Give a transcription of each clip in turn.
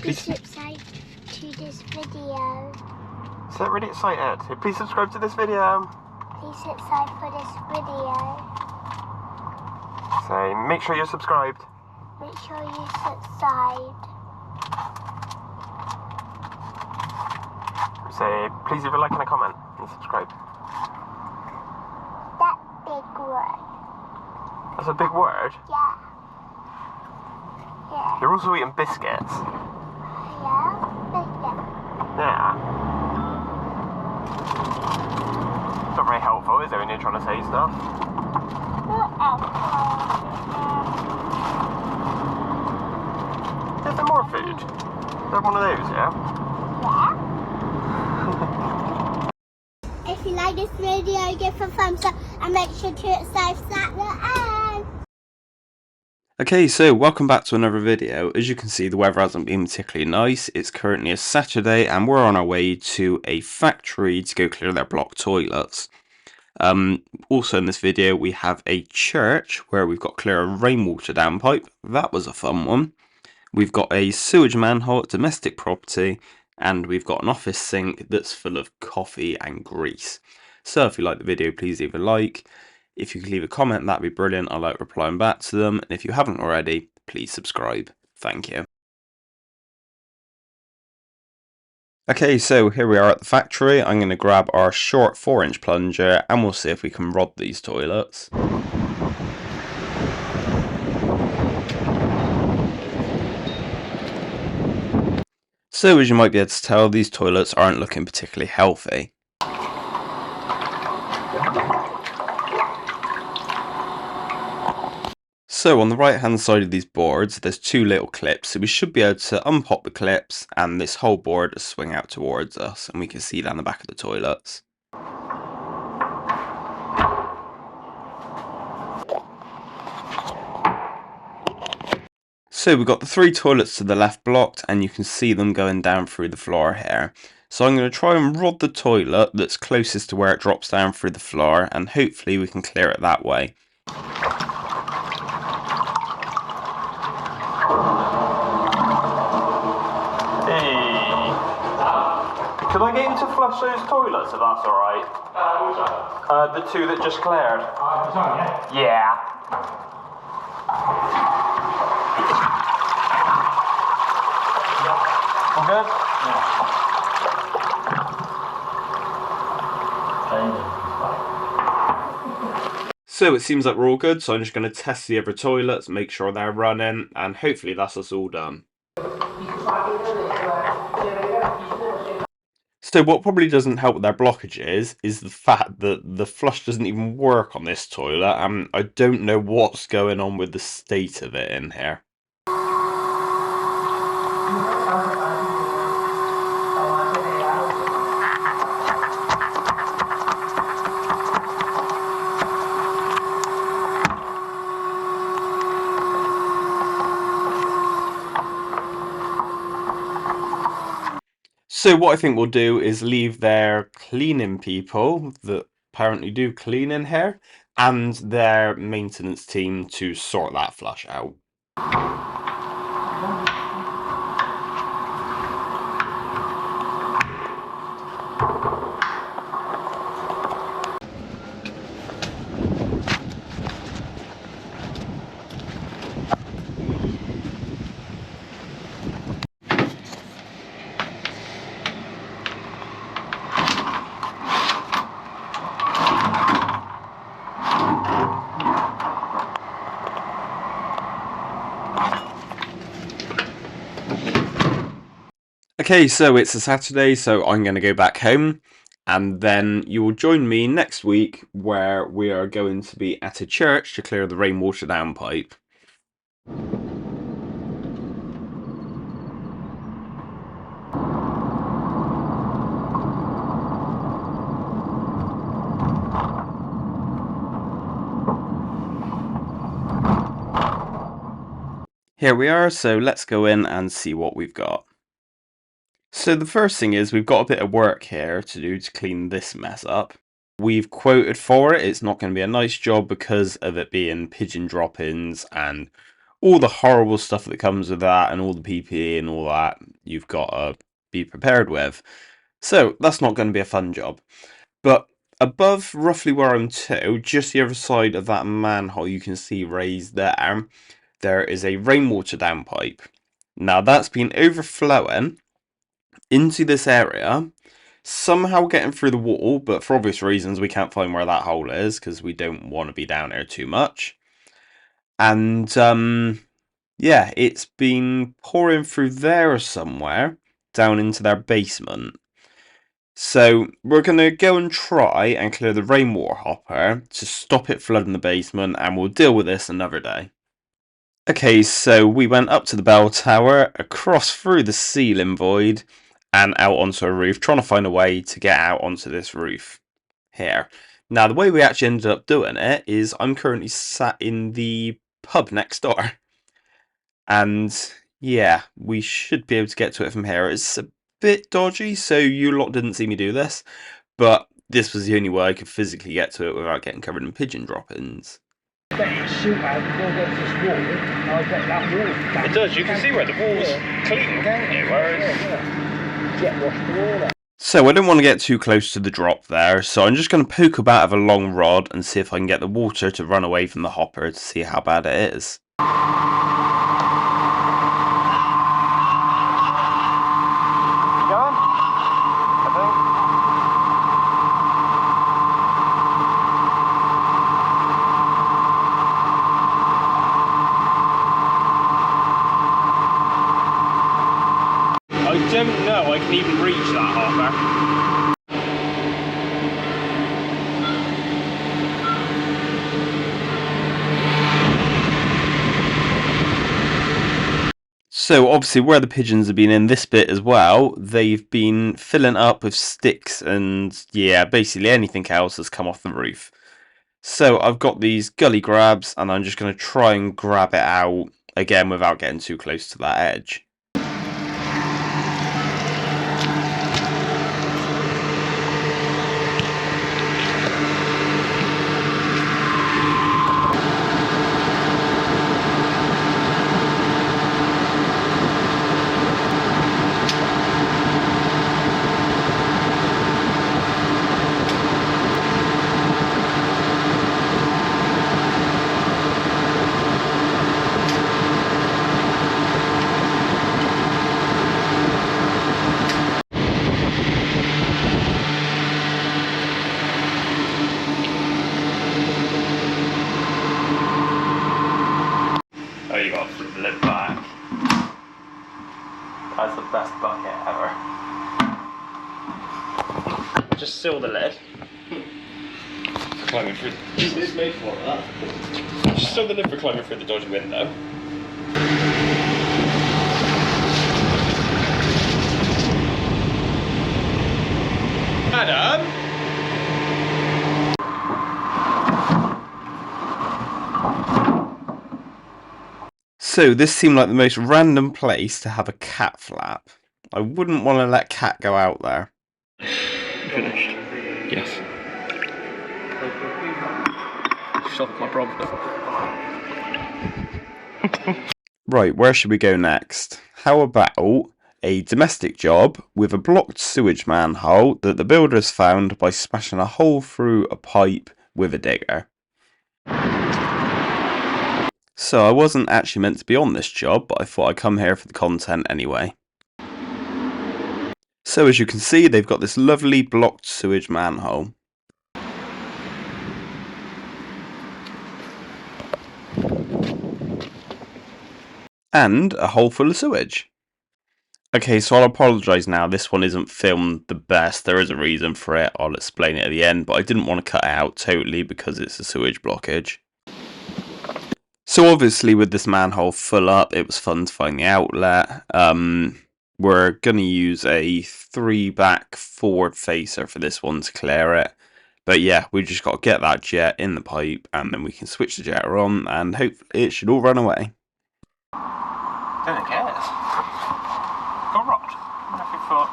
Please subscribe to this video. So really excited. So please subscribe to this video. Please subscribe for this video. So make sure you're subscribed. Make sure you subscribe. So please leave a like and a comment and subscribe. That big word. That's a big word? Yeah. Yeah. You're also eating biscuits. Yeah. Biscuit. Yeah. It's not very helpful, is it, when you're trying to say stuff? Is there more food? Is there one of those, yeah? Yeah. If you like this video, give a thumbs up and make sure to subscribe at the end. Okay, so welcome back to another video. As you can see, the weather hasn't been particularly nice. It's currently a Saturday and we're on our way to a factory to go clear their block toilets. Also in this video we have a church where we've got clear a rainwater downpipe. That was a fun one. We've got a sewage manhole at domestic property, and we've got an office sink that's full of coffee and grease. So if you like the video, please leave a like. If you could leave a comment, that'd be brilliant. I like replying back to them. And if you haven't already, please subscribe. Thank you. Okay, so here we are at the factory. I'm going to grab our short 4-inch plunger and we'll see if we can rod these toilets. So as you might be able to tell, these toilets aren't looking particularly healthy. So on the right hand side of these boards there's two little clips, so we should be able to unpop the clips and this whole board will swing out towards us and we can see down the back of the toilets. So we've got the 3 toilets to the left blocked and you can see them going down through the floor here. So I'm going to try and rod the toilet that's closest to where it drops down through the floor and hopefully we can clear it that way. Could I get you to flush those toilets if that's alright? Which one? The 2 that just cleared. Sorry, yeah. Yeah. All good? Yeah. So it seems like we're all good, so I'm just going to test the other toilets, make sure they're running, and hopefully that's us all done. So what probably doesn't help with their blockages is the fact that the flush doesn't even work on this toilet, and I don't know what's going on with the state of it in here. So what I think we'll do is leave their cleaning people that apparently do clean in here and their maintenance team to sort that flush out. Okay, so it's a Saturday, so I'm going to go back home, and then you will join me next week where we are going to be at a church to clear the rainwater downpipe. Here we are, so let's go in and see what we've got. So the first thing is we've got a bit of work here to do to clean this mess up. We've quoted for it. It's not going to be a nice job because of it being pigeon drop-ins and all the horrible stuff that comes with that and all the PPE and all that you've got to be prepared with. So that's not going to be a fun job. But above roughly where I'm to, just the other side of that manhole you can see raised there, there is a rainwater downpipe. Now that's been overflowing into this area, somehow getting through the wall, but for obvious reasons we can't find where that hole is because we don't want to be down there too much. And yeah, it's been pouring through there somewhere down into their basement. So we're going to go and try and clear the rainwater hopper to stop it flooding the basement, and we'll deal with this another day. Okay, so we went up to the bell tower, across through the ceiling void, and out onto a roof, trying to find a way to get out onto this roof here. Now, the way we actually ended up doing it is I'm currently sat in the pub next door. And yeah, we should be able to get to it from here. It's a bit dodgy, so you lot didn't see me do this, but this was the only way I could physically get to it without getting covered in pigeon droppings. It does, you can see where the wall's clean, can't you? So I don't want to get too close to the drop there, so I'm just going to poke about with a long rod and see if I can get the water to run away from the hopper to see how bad it is. I don't know I can even reach that hopper. So obviously where the pigeons have been in this bit as well, they've been filling up with sticks and yeah, basically anything else has come off the roof. So I've got these gully grabs and I'm just going to try and grab it out again without getting too close to that edge. Oh, you got to flip the lid back. That's the best bucket ever. Just seal the lid. For climbing through. It's made for that. Just seal the lid for climbing through the dodgy window. Adam? So this seemed like the most random place to have a cat flap. I wouldn't want to let cat go out there. Finished? Yes. Solved my problem. Right, where should we go next? How about a domestic job with a blocked sewage manhole that the builders found by smashing a hole through a pipe with a digger? So I wasn't actually meant to be on this job, but I thought I'd come here for the content anyway. So as you can see, they've got this lovely blocked sewage manhole. And a hole full of sewage. Okay, so I'll apologise now, this one isn't filmed the best, there is a reason for it, I'll explain it at the end, but I didn't want to cut it out totally because it's a sewage blockage. So obviously with this manhole full up, it was fun to find the outlet. We're going to use a 3-back forward facer for this one to clear it. But yeah, we just got to get that jet in the pipe and then we can switch the jetter on and hopefully it should all run away. Don't it cares? Got rod. Nothing foot.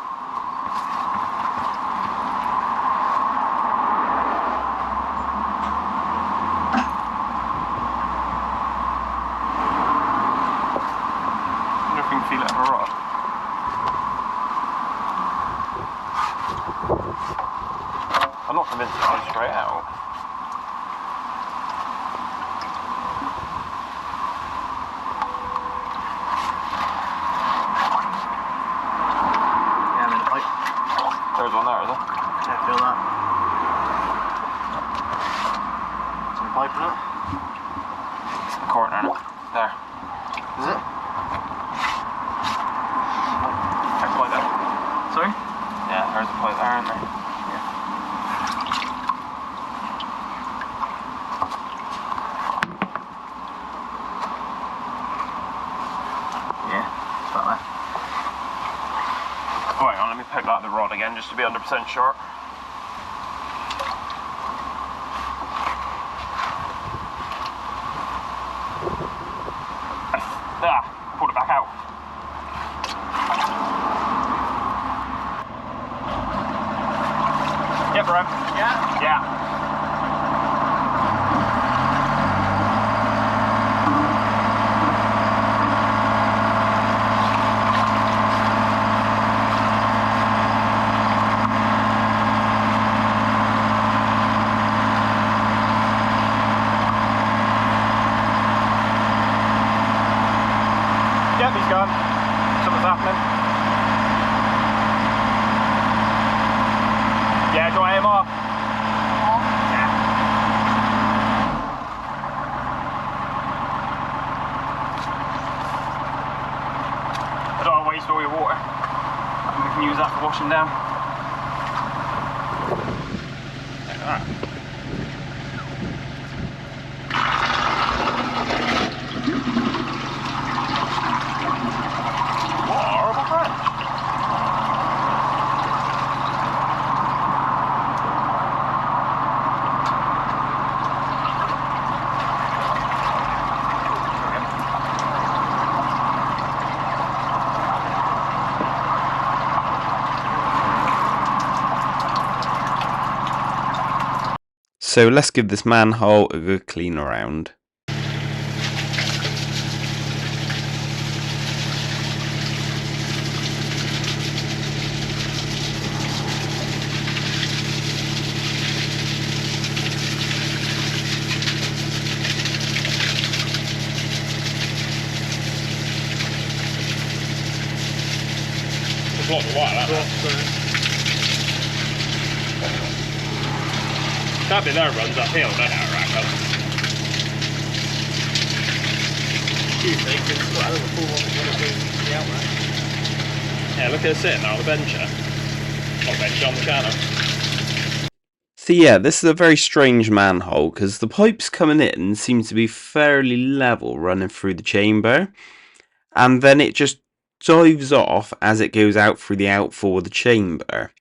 Goes straight out. Yeah, I'm in the pipe. There's one there, is it? Yeah, feel that. It's in the pipe, isn't it? It's in the corner, isn't it? There. Is it? There's a pipe there. Sorry? Yeah, there's a pipe there, isn't there? Yeah, it's about there. Oh, hang on, let me pick out the rod again just to be 100% sure. Pulled it back out. Yeah, bro. Yeah? Yeah. Yep, he's gone. Something's happening. Yeah, do you want him off? Yeah. I don't want to waste all your water. We can use that for washing down. Look at that. What a horrible crash. So let's give this manhole a good clean around. Block the wire, that bit there runs uphill, doesn't it, Rackle? Yeah, look at it sitting there on the bench there. Not bench, on the channel. So yeah, this is a very strange manhole because the pipes coming in seem to be fairly level running through the chamber, and then it just dives off as it goes out through the outfall of the chamber,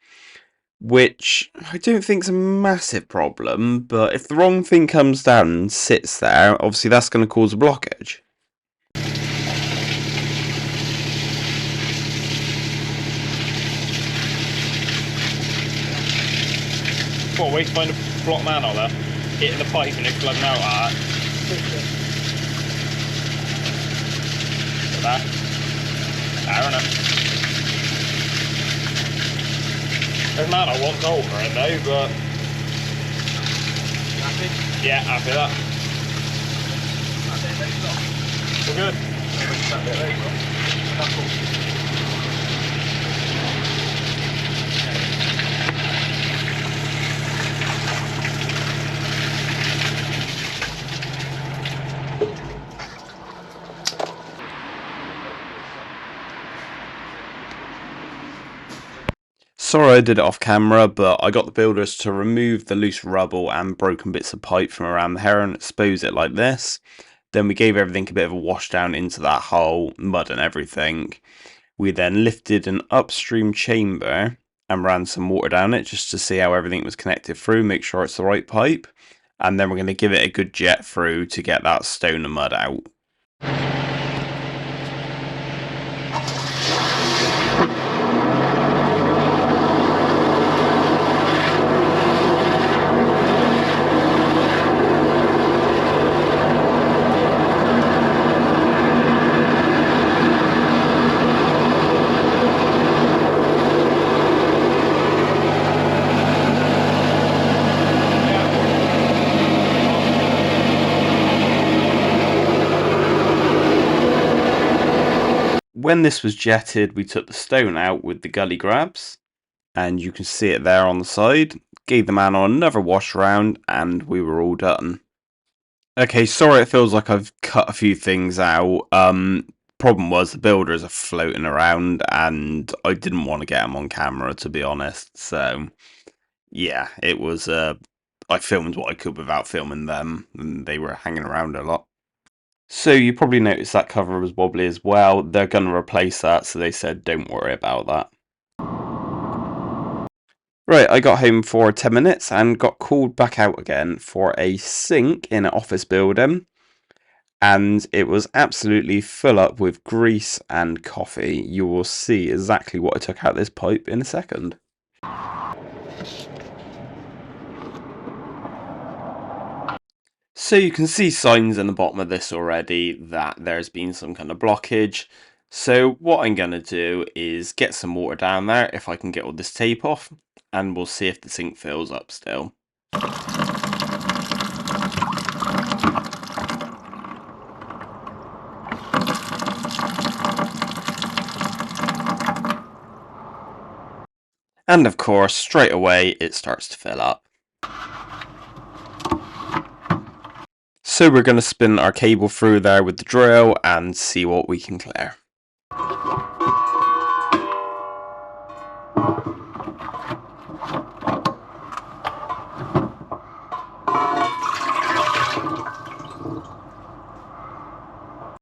which I don't think is a massive problem, but if the wrong thing comes down and sits there, obviously that's going to cause a blockage. What, wait to find a block manhole there, hitting the pipe and it flooding out at that. There, innit? There's manhole once over it though, but happy? Yeah, happy with that. All good? Sorry I did it off camera, but I got the builders to remove the loose rubble and broken bits of pipe from around the hair and expose it like this. Then we gave everything a bit of a wash down into that hole, mud and everything. We then lifted an upstream chamber and ran some water down it just to see how everything was connected through, make sure it's the right pipe. And then we're going to give it a good jet through to get that stone and mud out. when this was jetted, we took the stone out with the gully grabs, and you can see it there on the side. Gave the man on another wash round, and we were all done. Okay, sorry it feels like I've cut a few things out. Problem was the builders are floating around, and I didn't want to get them on camera, to be honest. So, yeah, it was, I filmed what I could without filming them, and they were hanging around a lot. So you probably noticed that cover was wobbly as well. They're going to replace that, so they said don't worry about that. Right, I got home for 10 minutes and got called back out again for a sink in an office building. And it was absolutely full up with grease and coffee. You will see exactly what I took out this pipe in a second. So you can see signs in the bottom of this already that there's been some kind of blockage. So what I'm going to do is get some water down there if I can get all this tape off, and we'll see if the sink fills up still. And of course, straight away it starts to fill up. So we're going to spin our cable through there with the drill and see what we can clear.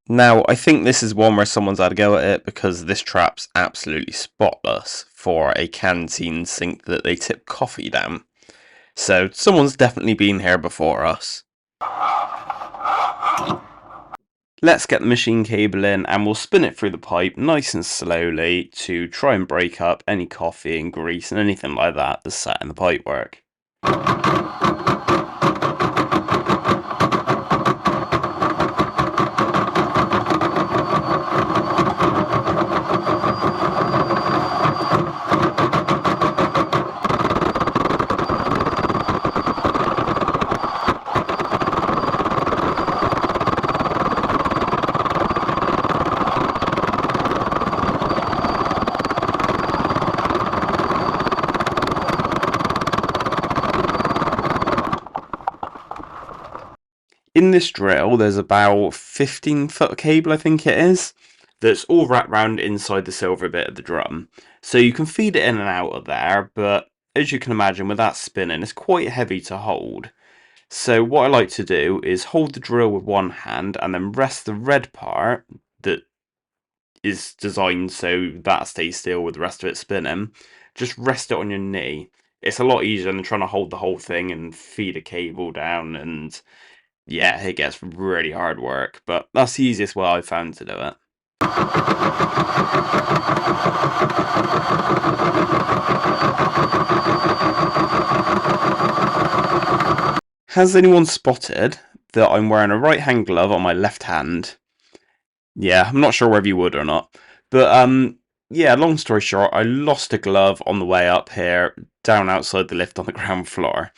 Now, I think this is one where someone's had a go at it, because this trap's absolutely spotless for a canteen sink that they tip coffee down. So someone's definitely been here before us. Let's get the machine cable in and we'll spin it through the pipe nice and slowly to try and break up any coffee and grease and anything like that that's sat in the pipework. In this drill, there's about 15 foot of cable, I think it is, that's all wrapped round inside the silver bit of the drum. So you can feed it in and out of there, but as you can imagine, with that spinning, it's quite heavy to hold. So what I like to do is hold the drill with one hand and then rest the red part that is designed so that stays still with the rest of it spinning. Just rest it on your knee. It's a lot easier than trying to hold the whole thing and feed a cable down, and yeah, it gets really hard work, but that's the easiest way I've found to do it. Has anyone spotted that I'm wearing a right hand glove on my left hand? Yeah, I'm not sure whether you would or not, but yeah, long story short, I lost a glove on the way up here, down outside the lift on the ground floor.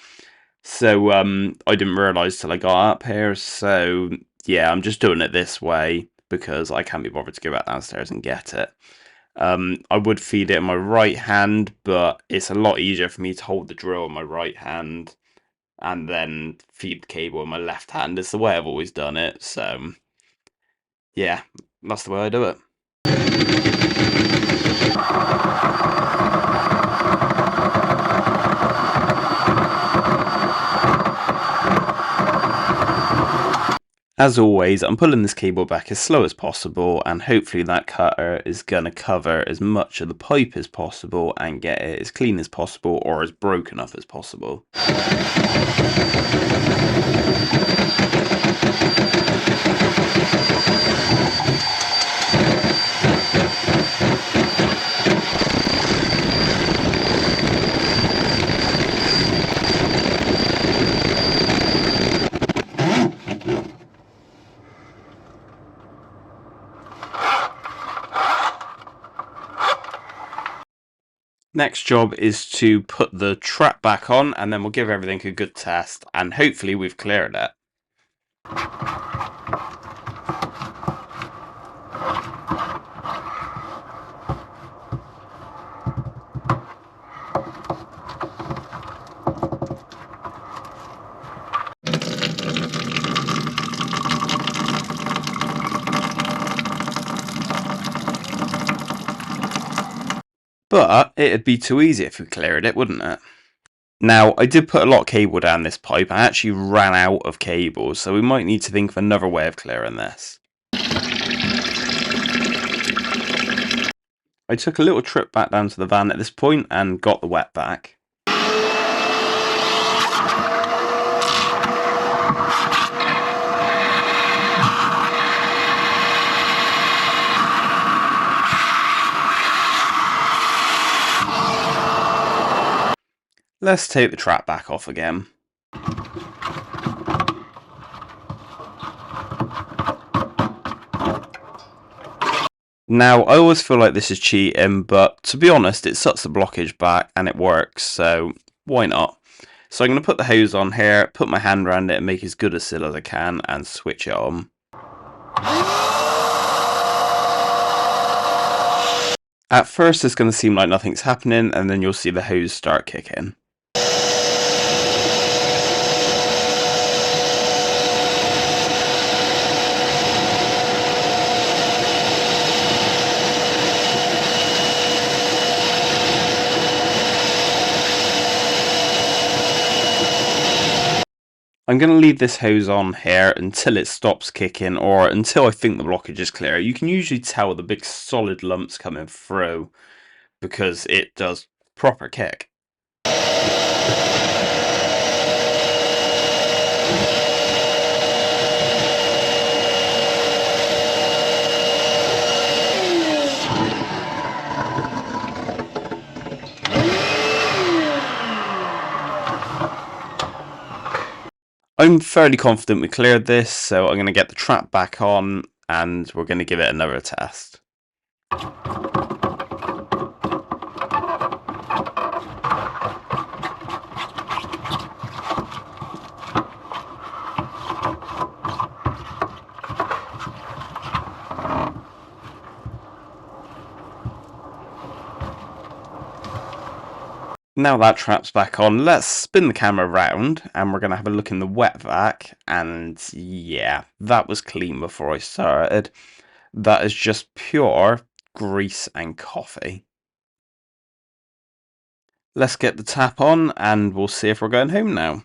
So I didn't realise till I got up here, so yeah, I'm just doing it this way because I can't be bothered to go back downstairs and get it. I would feed it in my right hand, but it's a lot easier for me to hold the drill in my right hand and then feed the cable in my left hand. It's the way I've always done it, so yeah, that's the way I do it. As always, I'm pulling this cable back as slow as possible, and hopefully that cutter is going to cover as much of the pipe as possible and get it as clean as possible or as broken up as possible. Next job is to put the trap back on, and then we'll give everything a good test, and hopefully we've cleared it. But it'd be too easy if we cleared it, wouldn't it? Now, I did put a lot of cable down this pipe. I actually ran out of cable, so we might need to think of another way of clearing this. I took a little trip back down to the van at this point and got the wet vac. Let's take the trap back off again. Now, I always feel like this is cheating, but to be honest, it sucks the blockage back and it works, so why not? So I'm going to put the hose on here, put my hand around it and make as good a seal as I can and switch it on. At first it's going to seem like nothing's happening, and then you'll see the hose start kicking. I'm going to leave this hose on here until it stops kicking, or until I think the blockage is clear. You can usually tell the big solid lumps coming through because it does proper kick. I'm fairly confident we cleared this, so I'm going to get the trap back on and we're going to give it another test. Now that trap's back on, let's spin the camera around and we're going to have a look in the wet vac, and yeah, that was clean before I started. That is just pure grease and coffee. Let's get the tap on and we'll see if we're going home now.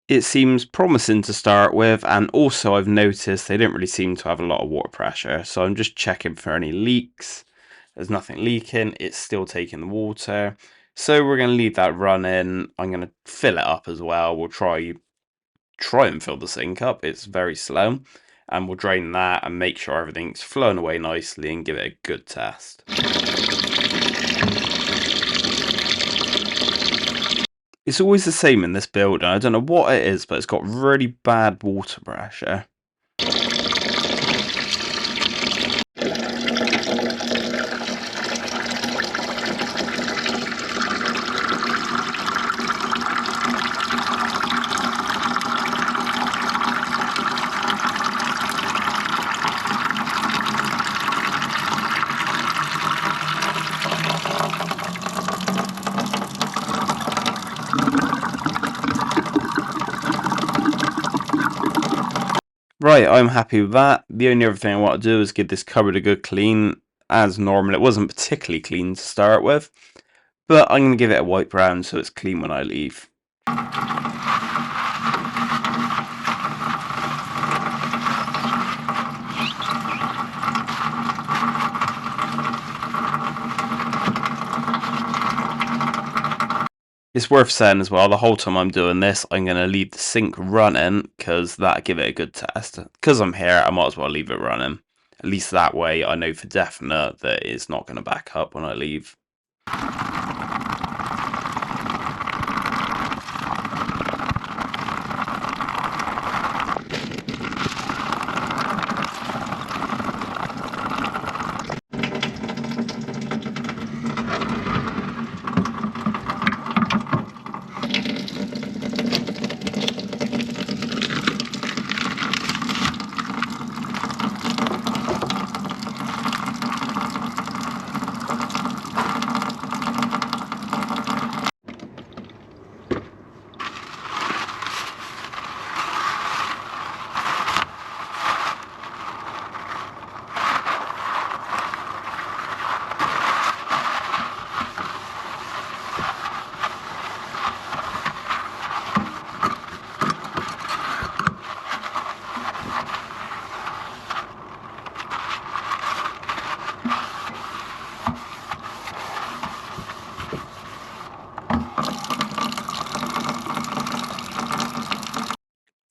It seems promising to start with, and also I've noticed they don't really seem to have a lot of water pressure, so I'm just checking for any leaks. There's nothing leaking, it's still taking the water, so we're going to leave that running. I'm going to fill it up as well. We'll try and fill the sink up, it's very slow, and we'll drain that and make sure everything's flowing away nicely and give it a good test. It's always the same in this building. I don't know what it is, but it's got really bad water pressure. Right, I'm happy with that. The only other thing I want to do is give this cupboard a good clean. As normal, it wasn't particularly clean to start with, but I'm going to give it a wipe round so it's clean when I leave. It's worth saying as well, the whole time I'm doing this, I'm going to leave the sink running, because that'll give it a good test. Because I'm here, I might as well leave it running. At least that way I know for definite that it's not going to back up when I leave.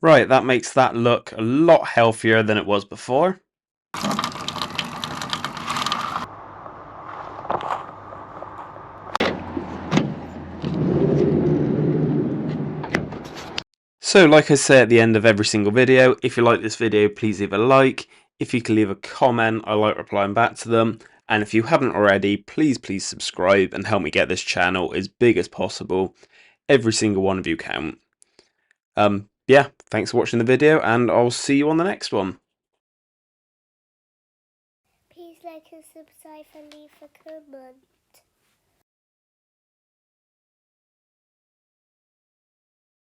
Right, that makes that look a lot healthier than it was before. So like I say at the end of every single video, if you like this video, please leave a like. If you can leave a comment, I like replying back to them. And if you haven't already, please subscribe and help me get this channel as big as possible. Every single one of you count. Yeah, thanks for watching the video, and I'll see you on the next one. Please like and subscribe and leave a comment.